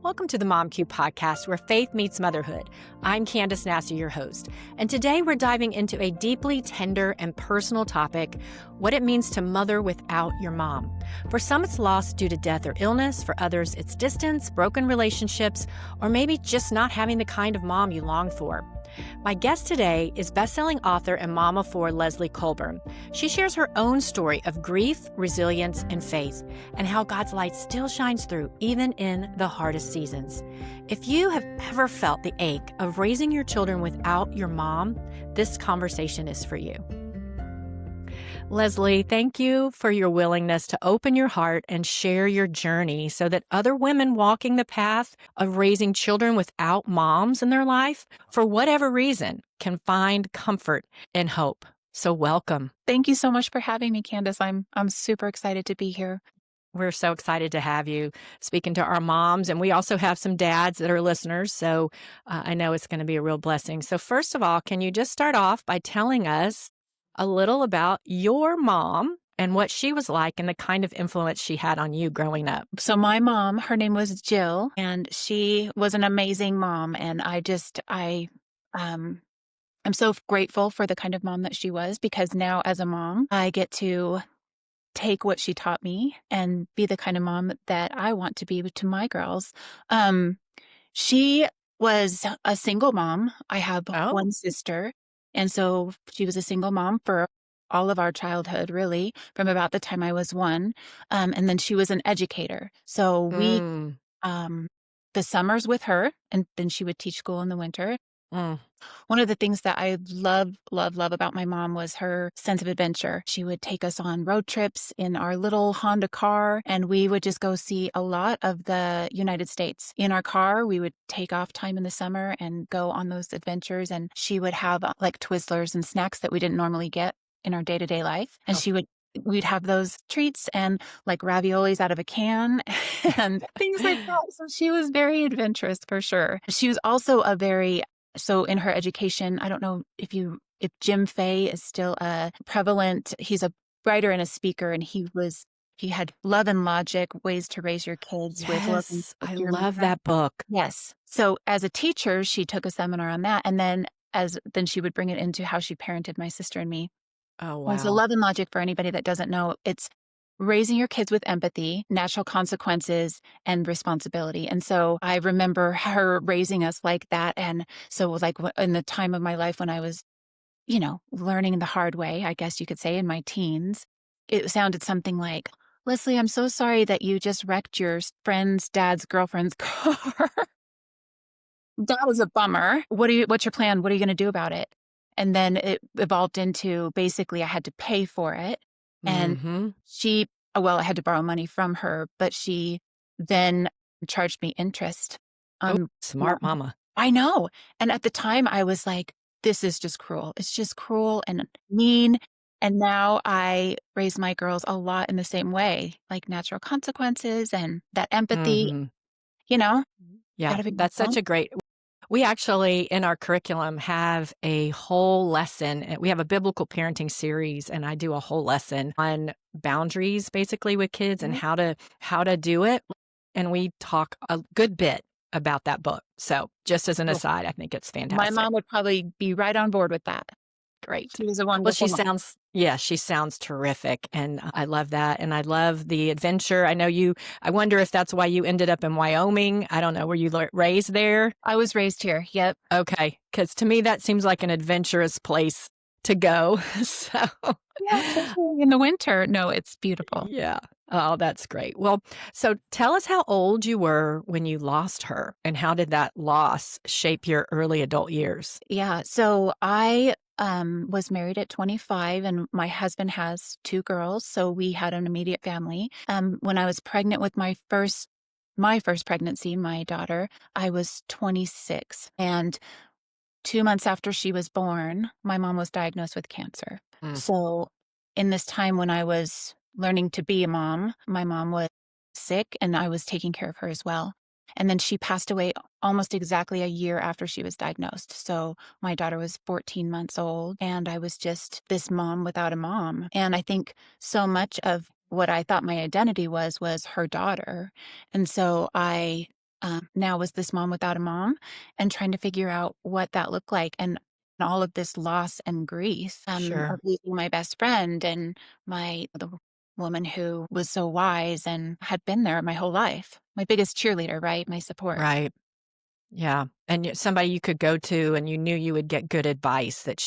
Welcome to the Mom Cube podcast, where faith meets motherhood. I'm Candace Nasser, your host, and today we're diving into a deeply tender and personal topic: what it means to mother without your mom. For some, it's loss due to death or illness. For others, it's distance, broken relationships, or maybe just not having the kind of mom you long for. My guest today is best-selling author and mom of four, Leslie Colburn. She shares her own story of grief, resilience, and faith, and how God's light still shines through even in the hardest seasons. If you have ever felt the ache of raising your children without your mom, this conversation is for you. Leslie, thank you for your willingness to open your heart and share your journey so that other women walking the path of raising children without moms in their life, for whatever reason, can find comfort and hope. So welcome. Thank you so much for having me, Candace. I'm super excited to be here. We're so excited to have you speaking to our moms, and we also have some dads that are listeners, so I know it's going to be a real blessing. So first of all, can you just start off by telling us a little about your mom and what she was like and the kind of influence she had on you growing up? So my mom, her name was Jill, and she was an amazing mom. And I'm so grateful for the kind of mom that she was, because now as a mom, I get to take what she taught me and be the kind of mom that I want to be to my girls. She was a single mom. I have one sister. And so she was a single mom for all of our childhood, really, from about the time I was one. And then she was an educator. So the summers with her, and then she would teach school in the winter. One of the things that I love about my mom was her sense of adventure. She would take us on road trips in our little Honda car, and we would just go see a lot of the United States. In our car, we would take off time in the summer and go on those adventures, and she would have like Twizzlers and snacks that we didn't normally get in our day-to-day life. And we'd have those treats and like raviolis out of a can and things like that. So she was very adventurous for sure. She was also so in her education, I don't know if Jim Fay is still prevalent. He's a writer and a speaker, and he had Love and Logic, Ways to Raise Your Kids with Love and I love that book. Yes. So as a teacher, she took a seminar on that, and then she would bring it into how she parented my sister and me. Oh, wow. And so Love and Logic, for anybody that doesn't know, it's raising your kids with empathy, natural consequences, and responsibility. And so I remember her raising us like that. And so like in the time of my life when I was, learning the hard way, I guess you could say, in my teens, it sounded something like, "Leslie, I'm so sorry that you just wrecked your friend's dad's girlfriend's car. That was a bummer. What's your plan? What are you going to do about it?" And then it evolved into basically I had to pay for it. And I had to borrow money from her, but she then charged me interest. Smart mama. I know. And at the time I was like, this is just cruel. It's just cruel and mean. And now I raise my girls a lot in the same way, like natural consequences and that empathy, Yeah, that's fun. such a great... We actually, in our curriculum, have a whole lesson. We have a biblical parenting series, and I do a whole lesson on boundaries, basically, with kids and how to do it. And we talk a good bit about that book. So just as an aside, I think it's fantastic. My mom would probably be right on board with that. Great. She was a wonderful mom. She sounds terrific. And I love that. And I love the adventure. I wonder if that's why you ended up in Wyoming. I don't know. Were you raised there? I was raised here. Yep. Okay. Because to me, that seems like an adventurous place to go. So yeah, in the winter. No, it's beautiful. Yeah. Oh, that's great. Well, so tell us how old you were when you lost her, and how did that loss shape your early adult years? Yeah. So I was married at 25, and my husband has two girls. So we had an immediate family. When I was pregnant with my first pregnancy, my daughter, I was 26. And 2 months after she was born, my mom was diagnosed with cancer. So in this time when I was learning to be a mom, my mom was sick, and I was taking care of her as well. And then she passed away almost exactly a year after she was diagnosed. So my daughter was 14 months old, and I was just this mom without a mom. And I think so much of what I thought my identity was her daughter. And so I now was this mom without a mom and trying to figure out what that looked like and all of this loss and grief of Sure. losing my best friend and the woman who was so wise and had been there my whole life. My biggest cheerleader, right? My support. Right. Yeah. And somebody you could go to and you knew you would get good advice, that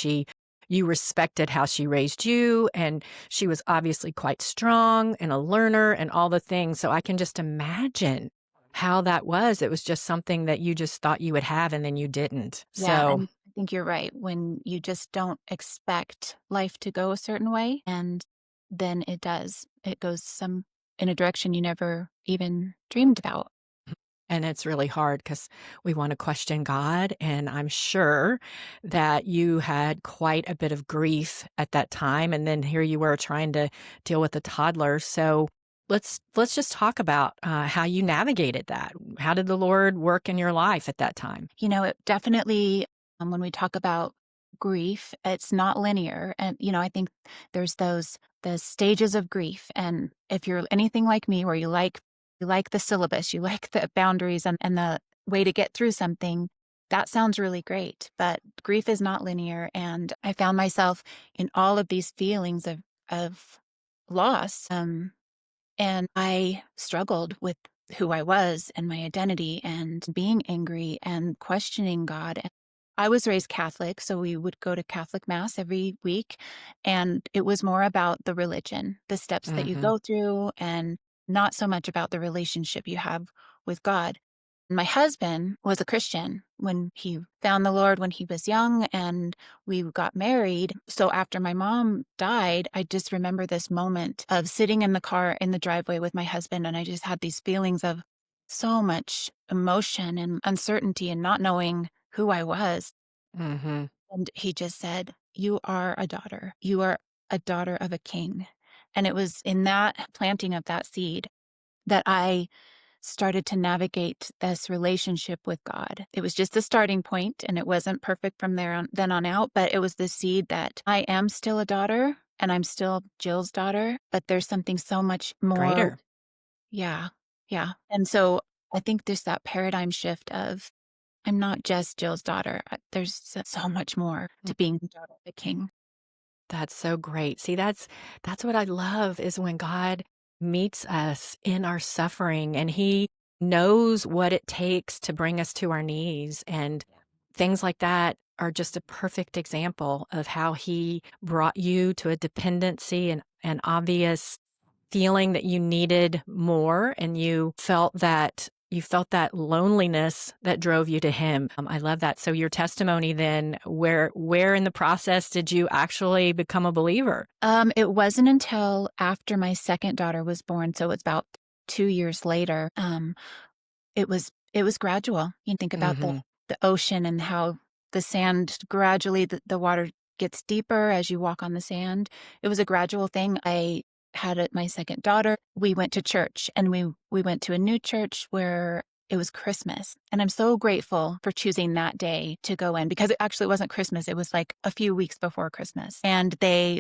you respected how she raised you, and she was obviously quite strong and a learner and all the things. So I can just imagine how that was. It was just something that you just thought you would have and then you didn't. Yeah, So, and I think you're right. When you just don't expect life to go a certain way, and then it does. It goes some in a direction you never even dreamed about. and it's really hard because we want to question God. And I'm sure that you had quite a bit of grief at that time. And then here you were trying to deal with a toddler. So let's just talk about how you navigated that. How did the Lord work in your life at that time? It definitely, when we talk about grief, it's not linear. And, I think there's the stages of grief. And if you're anything like me, where you like the syllabus, you like the boundaries and the way to get through something, that sounds really great. But grief is not linear. And I found myself in all of these feelings of loss. And I struggled with who I was and my identity and being angry and questioning God. And I was raised Catholic, so we would go to Catholic Mass every week. And it was more about the religion, the steps that you Hmm. go through, and not so much about the relationship you have with God. My husband was a Christian when he found the Lord when he was young, and we got married. So after my mom died, I just remember this moment of sitting in the car in the driveway with my husband, and I just had these feelings of so much emotion and uncertainty and not knowing who I was. Hmm. And he just said, "You are a daughter. You are a daughter of a king." And it was in that planting of that seed that I started to navigate this relationship with God. It was just a starting point, and it wasn't perfect from then on out, but it was the seed that I am still a daughter and I'm still Jill's daughter, but there's something so much more. Greater. Yeah. Yeah. And so I think there's that paradigm shift of I'm not just Jill's daughter. There's so much more to being the daughter of the king. That's so great. See, that's what I love, is when God meets us in our suffering and he knows what it takes to bring us to our knees, and things like that are just a perfect example of how he brought you to a dependency and an obvious feeling that you needed more, and you felt that loneliness that drove you to him. I love that. So your testimony then, where in the process did you actually become a believer? It wasn't until after my second daughter was born, so it's about 2 years later. It was gradual. You think about the Mhm. the ocean and how the sand gradually the water gets deeper as you walk on the sand. It was a gradual thing. I had my second daughter. We went to church, and we went to a new church where it was Christmas. And I'm so grateful for choosing that day to go in, because it actually wasn't Christmas. It was like a few weeks before Christmas. And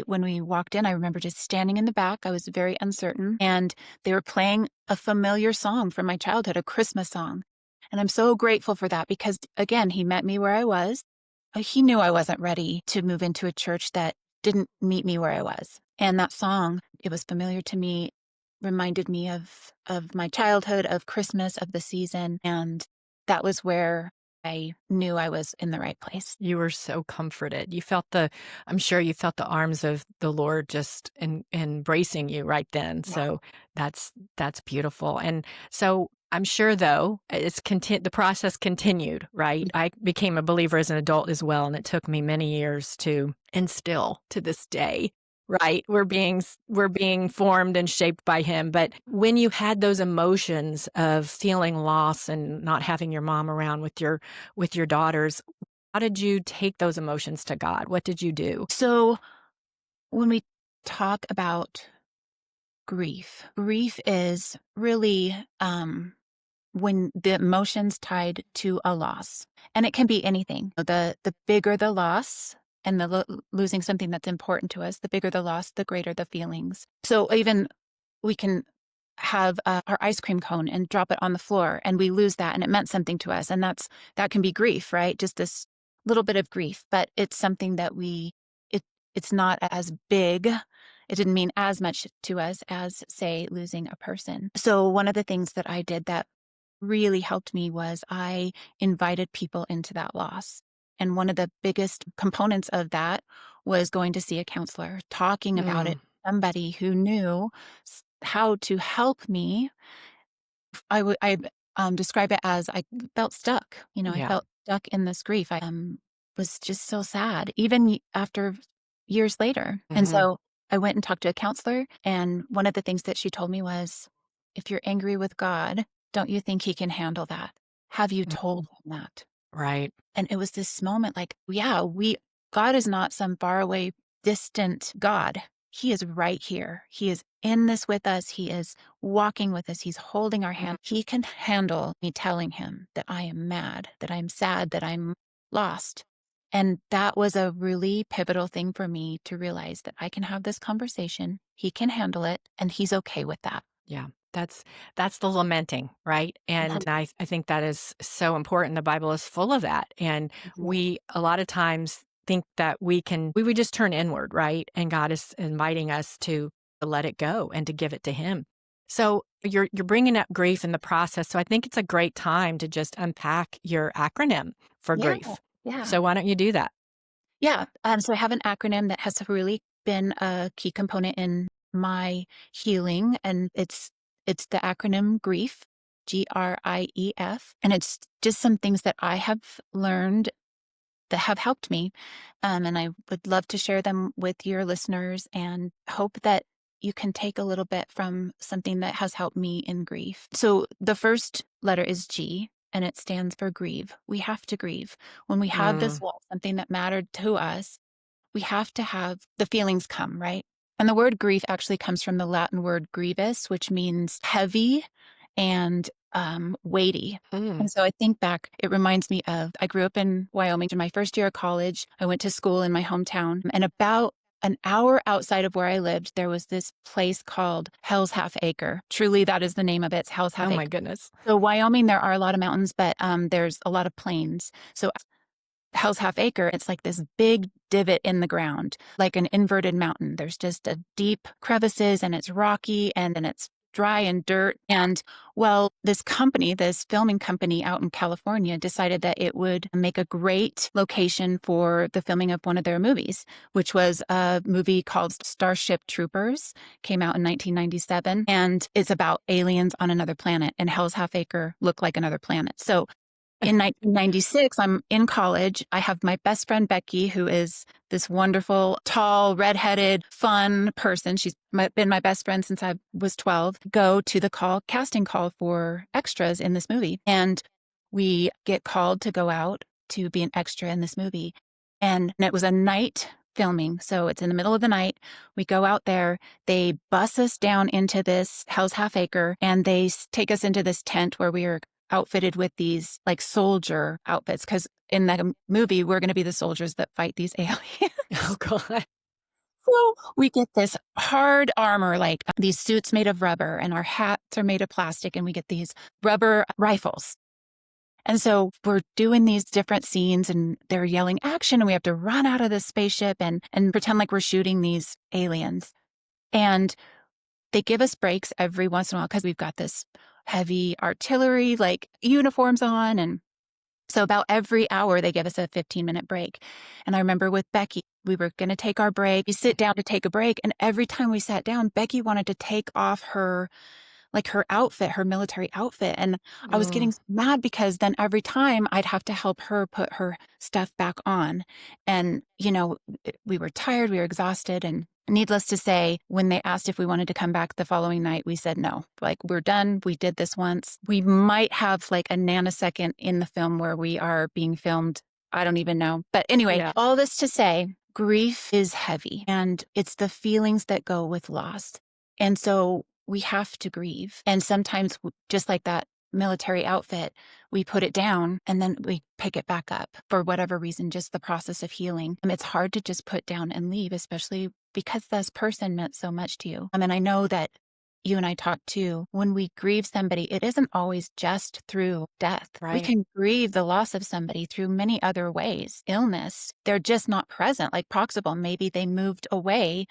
when we walked in, I remember just standing in the back. I was very uncertain, and they were playing a familiar song from my childhood, a Christmas song. And I'm so grateful for that, because again, he met me where I was. He knew I wasn't ready to move into a church that didn't meet me where I was. And that song, it was familiar to me, reminded me of my childhood, of Christmas, of the season, and that was where I knew I was in the right place. You were so comforted. I'm sure you felt the arms of the Lord just embracing you right then. Yeah. So that's beautiful. And so I'm sure, though, the process continued, right? I became a believer as an adult as well, and it took me many years to, and still to this day, right? We're being formed and shaped by him. But when you had those emotions of feeling loss and not having your mom around with your daughters, how did you take those emotions to God? What did you do? So when we talk about grief is really when the emotions tied to a loss, and it can be anything. The bigger the loss and the losing something that's important to us, the bigger the loss, the greater the feelings. So even we can have our ice cream cone and drop it on the floor, and we lose that, and it meant something to us, and that can be grief, right? Just this little bit of grief, but it's something that it's not as big. It didn't mean as much to us as, say, losing a person. So one of the things that I did that really helped me was I invited people into that loss. And one of the biggest components of that was going to see a counselor, talking about it, Mm, somebody who knew how to help me. I describe it as I felt stuck. I yeah. felt stuck in this grief. I was just so sad, even after years later. And Hmm. so I went and talked to a counselor. And one of the things that she told me was, if you're angry with God, don't you think he can handle that? Have you told him that? Right. And it was this moment like, yeah, God is not some faraway, distant God. He is right here. He is in this with us. He is walking with us. He's holding our hand. He can handle me telling him that I am mad, that I'm sad, that I'm lost. And that was a really pivotal thing for me to realize that I can have this conversation. He can handle it, and he's okay with that. Yeah, that's the lamenting, right? Yeah. And I think that is so important. The Bible is full of that. And Mhm. we a lot of times think that we would just turn inward, right? And God is inviting us to let it go and to give it to him. So you're bringing up grief in the process. So I think it's a great time to just unpack your acronym for Yeah. grief. Yeah. So why don't you do that? Yeah. So I have an acronym that has really been a key component in my healing, and it's the acronym GRIEF, GRIEF, and it's just some things that I have learned that have helped me, and I would love to share them with your listeners, and hope that you can take a little bit from something that has helped me in grief. So the first letter is G, and it stands for grieve. We have to grieve. When we have this Mm, loss, something that mattered to us, we have to have the feelings come, right? And the word grief actually comes from the Latin word grievous, which means heavy and weighty. mm. And so I think back, it reminds me of, I grew up in Wyoming. In my first year of college, I went to school in my hometown, and about an hour outside of where I lived, there was this place called Hell's Half Acre. Truly, that is the name of it. It's Hell's Half Oh my Acre. goodness. So Wyoming, there are a lot of mountains, but there's a lot of plains. So Hell's Half Acre, it's like this big divot in the ground, like an inverted mountain. There's just a deep crevices, and it's rocky, and then it's dry and dirt. And well, this company, this filming company out in California, decided that it would make a great location for the filming of one of their movies, which was a movie called Starship Troopers, came out in 1997. And it's about aliens on another planet. And Hell's Half Acre looked like another planet. So in 1996, I'm in college. I have my best friend, Becky, who is this wonderful, tall, redheaded, fun person. She's been my best friend since I was 12. Go to the casting call for extras in this movie. And we get called to go out to be an extra in this movie. And it was a night filming. So it's in the middle of the night. We go out there. They bus us down into this Hell's Half Acre, and they take us into this tent where we are outfitted with these like soldier outfits, because in the movie we're going to be the soldiers that fight these aliens. Oh God. So we get this hard armor, like these suits made of rubber, and our hats are made of plastic, and we get these rubber rifles. And so we're doing these different scenes, and they're yelling action, and we have to run out of the spaceship and pretend like we're shooting these aliens. And they give us breaks every once in a while because we've got this heavy artillery like uniforms on. And so about every hour, they give us a 15-minute break. And I remember with Becky, we were going to take our break. We sit down to take a break. And every time we sat down, Becky wanted to take off her outfit, her military outfit. And I was Mm, getting mad because then every time I'd have to help her put her stuff back on. And, we were tired, we were exhausted. And needless to say, when they asked if we wanted to come back the following night, we said no. Like, we're done. We did this once. We might have like a nanosecond in the film where we are being filmed. I don't even know. But anyway, yeah. all this to say, grief is heavy, and it's the feelings that go with loss. And so we have to grieve. And sometimes, just like that military outfit, we put it down and then we pick it back up for whatever reason, just the process of healing. It's hard to just put down and leave, especially because this person meant so much to you. And I know that you and I talked too, when we grieve somebody, it isn't always just through death. We Right. can grieve the loss of somebody through many other ways. Illness, they're just not present, like proximal. Maybe they moved away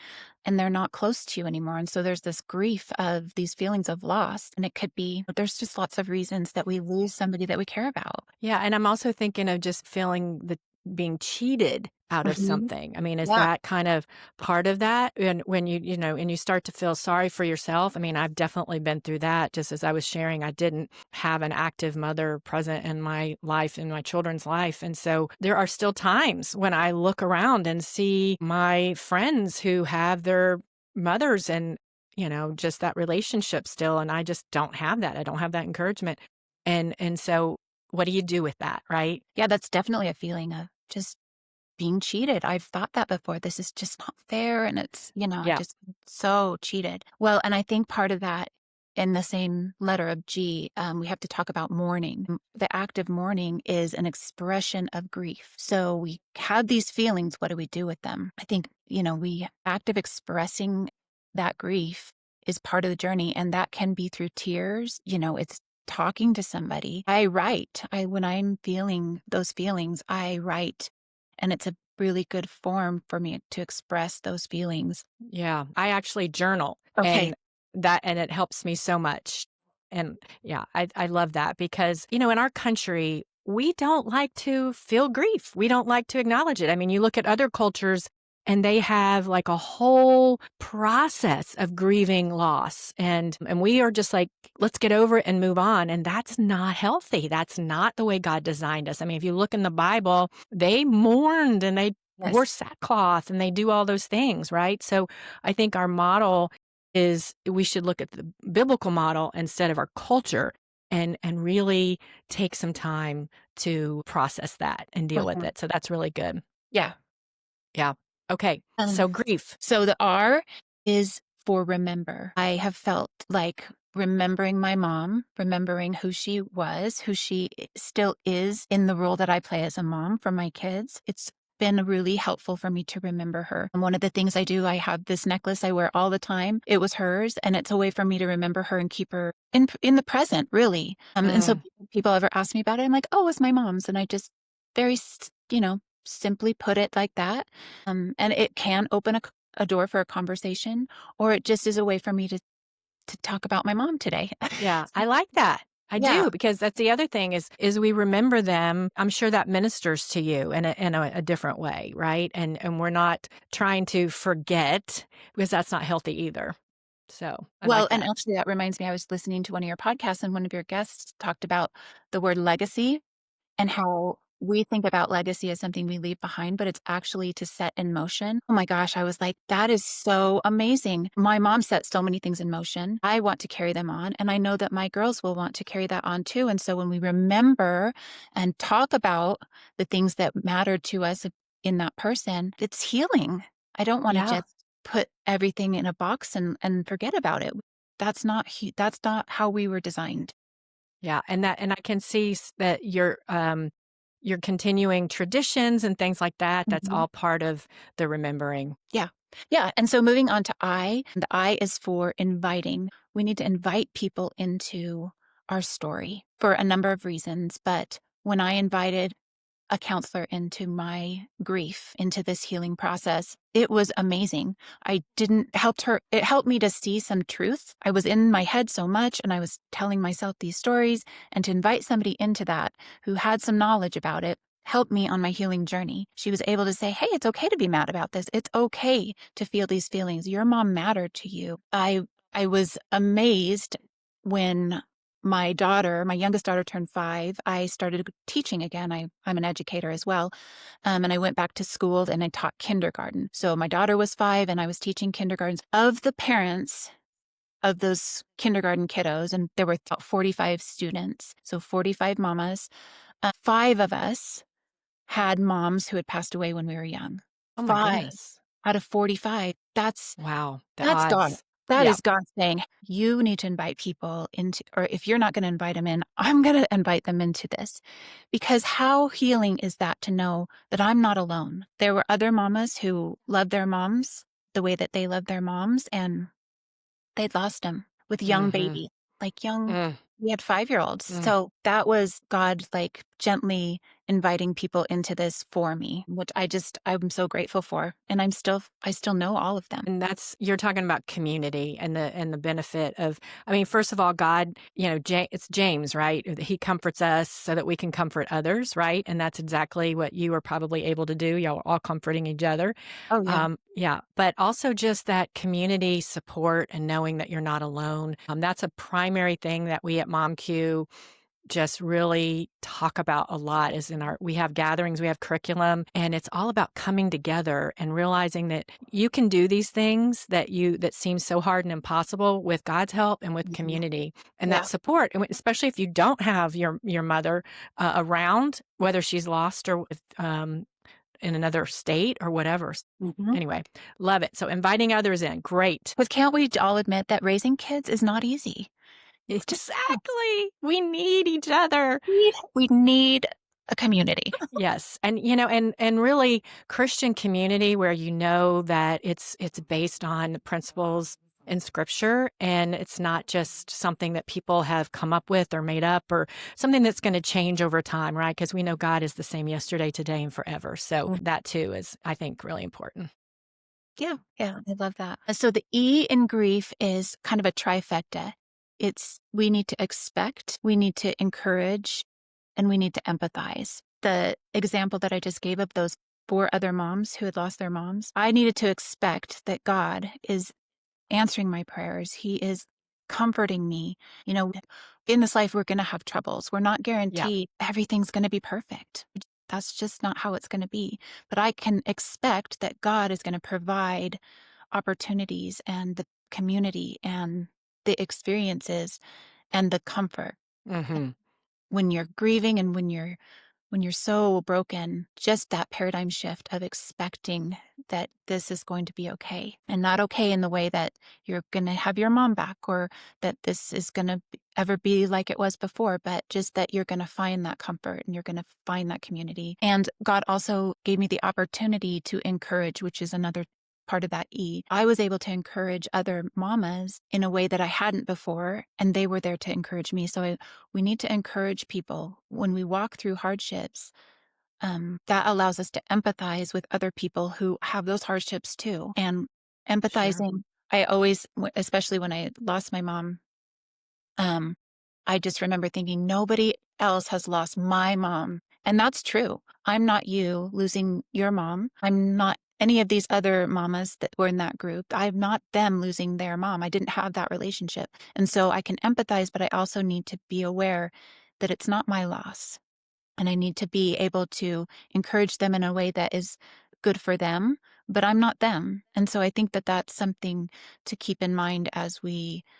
and they're not close to you anymore. And so there's this grief of these feelings of loss. And it could be, there's just lots of reasons that we lose somebody that we care about. Yeah, and I'm also thinking of just feeling the being cheated out of Mhm. something. I mean, is Yeah. that kind of part of that? And when and you start to feel sorry for yourself. I mean, I've definitely been through that. Just as I was sharing, I didn't have an active mother present in my life, in my children's life. And so there are still times when I look around and see my friends who have their mothers and, just that relationship still. And I just don't have that. I don't have that encouragement. And so what do you do with that, right? Yeah, that's definitely a feeling of just being cheated. I've thought that before. This is just not fair. And it's, I Yeah. just so cheated. Well, and I think part of that in the same letter of G, we have to talk about mourning. The act of mourning is an expression of grief. So we have these feelings. What do we do with them? I think, we act of expressing that grief is part of the journey. And that can be through tears. It's talking to somebody. I write. When I'm feeling those feelings, I write, and it's a really good form for me to express those feelings. Yeah, I actually journal, Okay. and it helps me so much. And yeah, I love that because, in our country, we don't like to feel grief. We don't like to acknowledge it. I mean, you look at other cultures and they have like a whole process of grieving loss, and we are just like, let's get over it and move on, and that's not healthy. That's not the way God designed us. I mean, if you look in the Bible, they mourned and they wore Yes. sackcloth and they do all those things, right? So I think our model is we should look at the biblical model instead of our culture and really take some time to process that and deal with Mhm. it. So that's really good. Yeah. Yeah. Okay. Um, So grief. so the R is for remember. I have felt like remembering my mom, remembering who she was, who she still is in the role that I play as a mom for my kids. It's been really helpful for me to remember her. And one of the things I do, I have this necklace I wear all the time. It was hers, and it's a way for me to remember her and keep her in the present, really. And so Mm, people ever ask me about it, I'm like, oh, it's my mom's, and I just very, simply put it like that. And it can open a door for a conversation, or it just is a way for me to talk about my mom today. yeah. I like that. I Yeah. do because that's the other thing is we remember them. I'm sure that ministers to you in a different way, right? And we're not trying to forget because that's not healthy either. So I Well, like and that. actually that reminds me, I was listening to one of your podcasts and one of your guests talked about the word legacy and how we think about legacy as something we leave behind, but it's actually to set in motion. Oh my gosh, I was like, that is so amazing. My mom set so many things in motion. I want to carry them on, and I know that my girls will want to carry that on too. And so when we remember and talk about the things that mattered to us in that person, it's healing. I don't want to Yeah. just put everything in a box and forget about it. That's not how we were designed. Yeah, and I can see that you're continuing traditions and things like that. That's Mhm. all part of the remembering. Yeah. Yeah. And so moving on to I, the I is for inviting. We need to invite people into our story for a number of reasons. But when I invited a counselor into my grief, into this healing process, it was amazing. I didn't helped her. It helped me to see some truth. I was in my head so much and I was telling myself these stories, and to invite somebody into that who had some knowledge about it helped me on my healing journey. She was able to say, hey, it's okay to be mad about this. It's okay to feel these feelings. Your mom mattered to you. I was amazed when my youngest daughter turned 5. I started teaching again. I'm an educator as well. And I went back to school and I taught kindergarten. So my daughter was 5 and I was teaching kindergartens. Of the parents of those kindergarten kiddos, and there were about 45 students, so 45 mamas, 5 of us had moms who had passed away when we were young. Oh my 5 goodness. out of 45. Wow, the That's God. odds. That Yeah. is God saying, you need to invite people into, or if you're not going to invite them in, I'm going to invite them into this. Because how healing is that to know that I'm not alone? There were other mamas who loved their moms the way that they loved their moms, and they'd lost them. with young Mhm. babies, like young Mm, we had 5-year-olds. mm. So that was God, like, gently inviting people into this for me, which I'm so grateful for, and I still know all of them. And that's you're talking about community and the benefit of I mean, first of all, God, it's James, right? He comforts us so that we can comfort others, right? And that's exactly what you were probably able to do. Y'all were all comforting each other. Oh, yeah. Yeah, but also just that community support and knowing that you're not alone. That's a primary thing that we at MomQ just really talk about a lot is we have gatherings, we have curriculum, and it's all about coming together and realizing that you can do these things that seem so hard and impossible with God's help and with Mhm. community and that Yeah. support. And especially if you don't have your mother around, whether she's lost or in another state or whatever. Mhm. Anyway, love it. So inviting others in, great. But can't we all admit that raising kids is not easy? It's just not. Exactly. We need each other. We need a community. Yes, and and really Christian community where you know that it's based on principles in scripture and it's not just something that people have come up with or made up or something that's going to change over time, right? Because we know God is the same yesterday, today, and forever. So Mm. that too is, I think, really important. Yeah, yeah, I love that. So the E in grief is kind of a trifecta. It's we need to expect, we need to encourage, and we need to empathize. The example that I just gave of those 4 other moms who had lost their moms, I needed to expect that God is answering my prayers. He is comforting me. You know, in this life, we're going to have troubles. We're not Yeah. guaranteed everything's going to be perfect. That's just not how it's going to be. But I can expect that God is going to provide opportunities and the community and the experiences and the comfort Hmm. when you're grieving and when you're so broken, just that paradigm shift of expecting that this is going to be okay and not okay in the way that you're going to have your mom back or that this is going to ever be like it was before, but just that you're going to find that comfort and you're going to find that community. And God also gave me the opportunity to encourage, which is another part of that E. I was able to encourage other mamas in a way that I hadn't before, and they were there to encourage me. So we need to encourage people when we walk through hardships. That allows us to empathize with other people who have those hardships too. And Sure. empathizing, I always, especially when I lost my mom, um, I just remember thinking, nobody else has lost my mom. And that's true. I'm not you losing your mom. I'm not any of these other mamas that were in that group. I'm not them losing their mom. I didn't have that relationship. And so I can empathize, but I also need to be aware that it's not my loss. And I need to be able to encourage them in a way that is good for them, but I'm not them. And so I think that that's something to keep in mind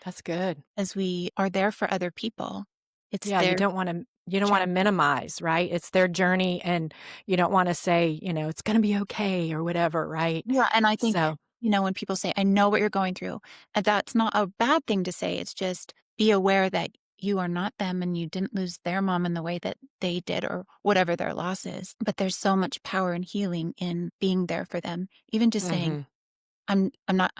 That's good. as we are there for other people. It's Yeah, their you don't want to journey. minimize, right? It's their journey and you don't want to say, it's going to be okay or whatever, right? Yeah, and I think, So, when people say, "I know what you're going through," that's not a bad thing to say. It's just be aware that you are not them and you didn't lose their mom in the way that they did or whatever their loss is. But there's so much power and healing in being there for them. Even just saying, mhm, I'm not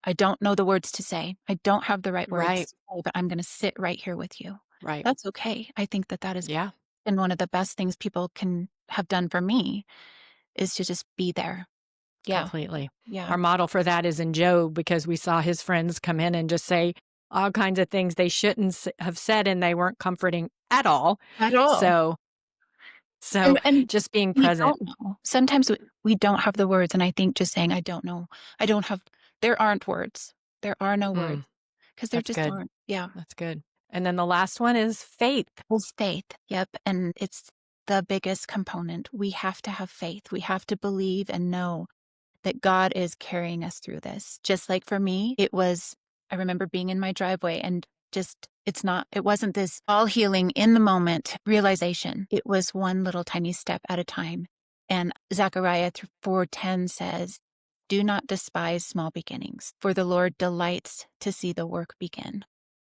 I don't know the words to say. I don't have the right words right, to say, but I'm gonna sit right here with you. right. That's okay. I think that that has Yeah, been one of the best things people can have done for me is to just be there. Yeah. completely. Yeah. Our model for that is in Job because we saw his friends come in and just say all kinds of things they shouldn't have said and they weren't comforting at all. At all. So, so And just being we present. don't know. Sometimes we don't have the words, and I think just saying, "I don't know. I don't have" there aren't words. There are no words Mm, because there that's just good. aren't. Yeah. That's good. And then the last one is faith. It's faith. Yep, and it's the biggest component. We have to have faith. We have to believe and know that God is carrying us through this. Just like for me, I remember being in my driveway and just, it wasn't this all healing in the moment realization. It was one little tiny step at a time. And Zechariah 4:10 says, "Do not despise small beginnings, for the Lord delights to see the work begin."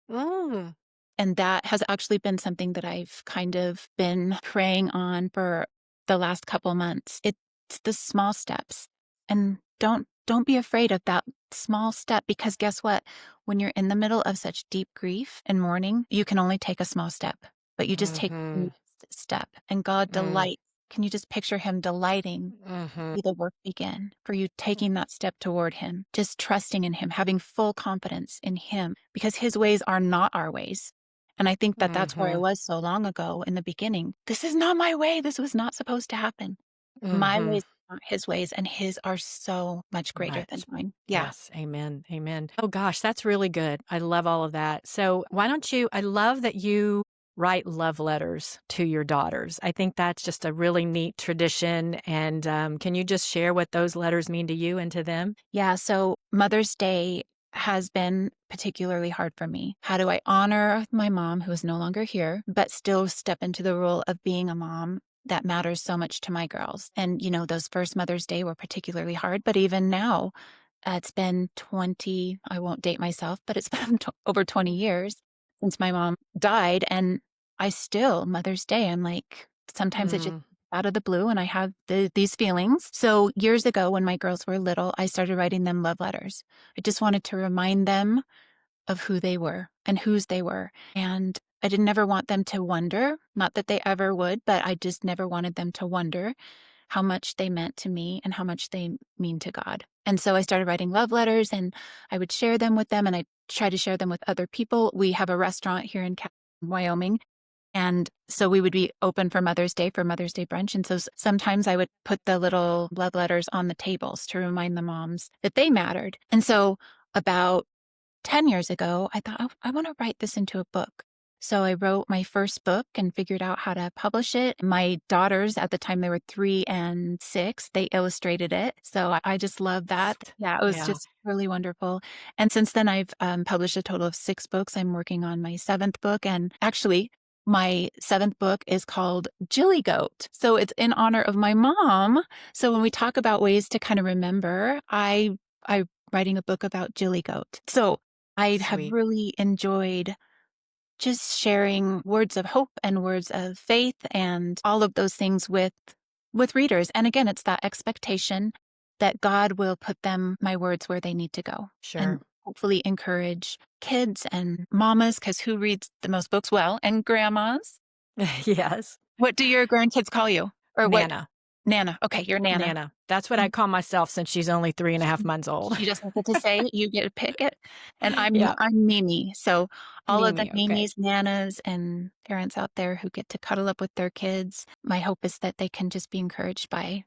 Mm, And that has actually been something that I've kind of been praying on for the last couple months. It's the small steps. And don't be afraid of that small step, because guess what? When you're in the middle of such deep grief and mourning, you can only take a small step, but you just take the Mhm. next step, and God Mm. delights. Can you just picture him delighting Mhm. see the work begin, for you taking that step toward him, just trusting in him, having full confidence in him, because his ways are not our ways. And I think that that's where I Mhm. was so long ago in the beginning. This is not my way. This was not supposed to happen. My Mhm. ways are not his ways, and his are so much greater than Much. mine. Yeah. Yes. Amen. Amen. Oh gosh, that's really good. I love all of that. So why don't you I love that you write love letters to your daughters. I think that's just a really neat tradition. And can you just share what those letters mean to you and to them? Yeah. So Mother's Day has been particularly hard for me. How do I honor my mom, who is no longer here, but still step into the role of being a mom that matters so much to my girls? And, those first Mother's Day were particularly hard, but even now, it's been 20, I won't date myself, but it's been over 20 years since my mom died. And I still, Mother's Day, I'm like, sometimes it just Mm, out of the blue and I have these feelings. So years ago, when my girls were little, I started writing them love letters. I just wanted to remind them of who they were and whose they were. And I didn't ever want them to wonder, not that they ever would, but I just never wanted them to wonder how much they meant to me and how much they mean to God. And so I started writing love letters, and I would share them with them, and I try to share them with other people. We have a restaurant here in Wyoming, and so we would be open for Mother's Day for Mother's Day brunch. And so sometimes I would put the little love letters on the tables to remind the moms that they mattered. And so about 10 years ago, I thought, oh, I want to write this into a book. So I wrote my first book and figured out how to publish it. My daughters, at the time they were 3 and 6, they illustrated it. So I just love that. Yeah, it was yeah. just really wonderful. And since then, I've published a total of 6 books. I'm working on my seventh book. And actually, my seventh book is called Jilly Goat. So it's in honor of my mom. So when we talk about ways to kind of remember, I writing a book about Jilly Goat. So I have Sweet. really enjoyed just sharing words of hope and words of faith and all of those things with readers. And again, it's that expectation that God will put my words where they need to go, and Sure. hopefully encourage kids and mamas, because who reads the most books? Well, and grandmas. Yes. What do your grandkids call you? Or what? Nana. Nana. Okay, you're Nana. Nana. That's what I call myself since she's only 3.5 months old. She doesn't get to say it, you get to pick it. And Yeah. I'm Mimi. So all of the Mimi. Okay. Mimis, Nanas, and parents out there who get to cuddle up with their kids, my hope is that they can just be encouraged by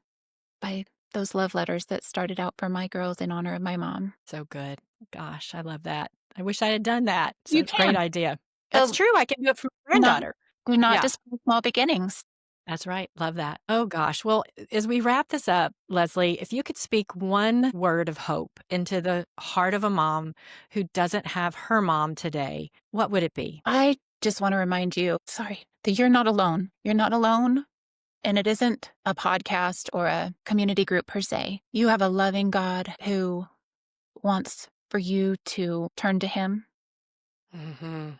those love letters that started out for my girls in honor of my mom. So good. Gosh, I love that. I wish I had done that. So You it's a great can. idea. That's Oh, true. I can do it for my do not granddaughter. do not Yeah. despise small beginnings. That's right. Love that. Oh gosh. Well, as we wrap this up, Leslie, if you could speak one word of hope into the heart of a mom who doesn't have her mom today, what would it be? I just want to remind you, sorry, that you're not alone. You're not alone. And it isn't a podcast or a community group per se. You have a loving God who wants for you to turn to him Hmm.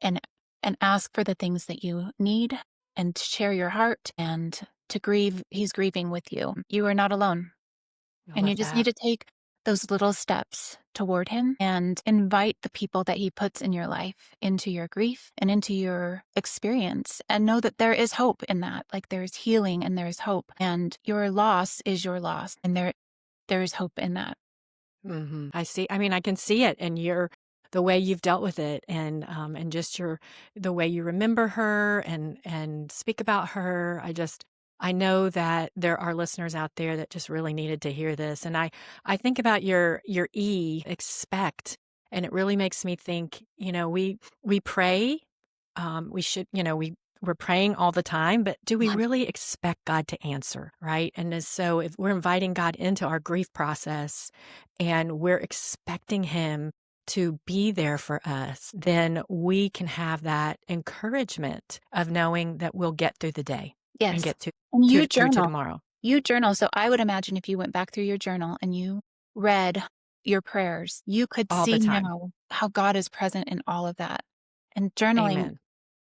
and ask for the things that you need, and to share your heart, and to grieve. He's grieving with you. You are not alone. I And you love just need that. to take those little steps toward him and invite the people that he puts in your life into your grief and into your experience, and know that there is hope in that. Like, there's healing and there's hope, and your loss is your loss, and there is hope in that. I see. I mean, I can see it in the way you've dealt with it, and just the way you remember her and speak about her. I know that there are listeners out there that just really needed to hear this. And I think about your expect, and it really makes me think, we pray, we should, we're praying all the time, but do we really expect God to answer, right? So if we're inviting God into our grief process and we're expecting him to be there for us, then we can have that encouragement of knowing that we'll get through the day and Yes. get to, And to through to tomorrow You journal. So I would imagine if you went back through your journal and you read your prayers, you could all the see time. now how God is present in all of that. And journaling,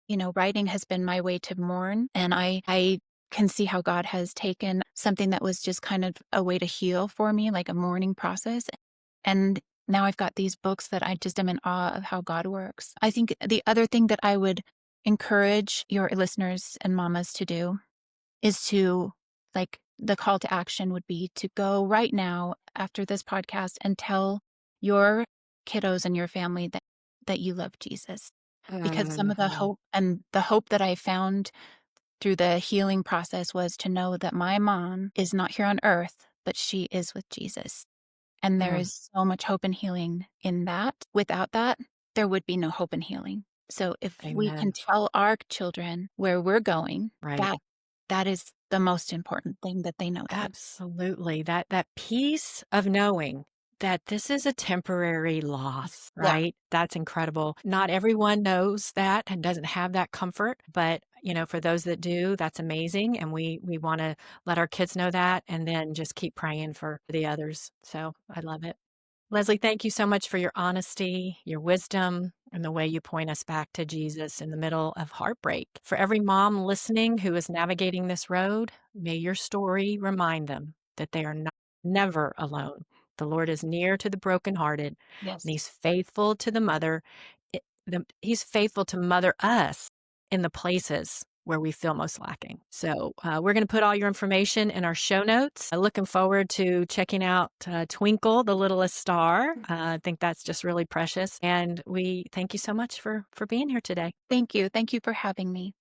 Amen. writing has been my way to mourn. And I can see how God has taken something that was just kind of a way to heal for me, like a mourning process, And now I've got these books that I just am in awe of how God works. I think the other thing that I would encourage your listeners and mamas to do is to, like, the call to action would be to go right now after this podcast and tell your kiddos and your family that you love Jesus. Because some of Mhm. the hope that I found through the healing process was to know that my mom is not here on earth, but she is with Jesus. And there Mm. is so much hope and healing in that. Without that, there would be no hope and healing. So if we can Amen. tell our children where we're going, Right. that is the most important thing, that they know that. Absolutely. That peace of knowing that this is a temporary loss, Yeah. right? That's incredible. Not everyone knows that and doesn't have that comfort, but for those that do, that's amazing. And we want to let our kids know that and then just keep praying for the others. So I love it. Leslie, thank you so much for your honesty, your wisdom, and the way you point us back to Jesus in the middle of heartbreak. For every mom listening who is navigating this road, may your story remind them that they are never alone. The Lord is near to the brokenhearted, and Yes. He's faithful to the mother. He's faithful to mother us in the places where we feel most lacking. So we're going to put all your information in our show notes. Looking forward to checking out Twinkle, the littlest star. I think that's just really precious. And we thank you so much for being here today. Thank you. Thank you for having me.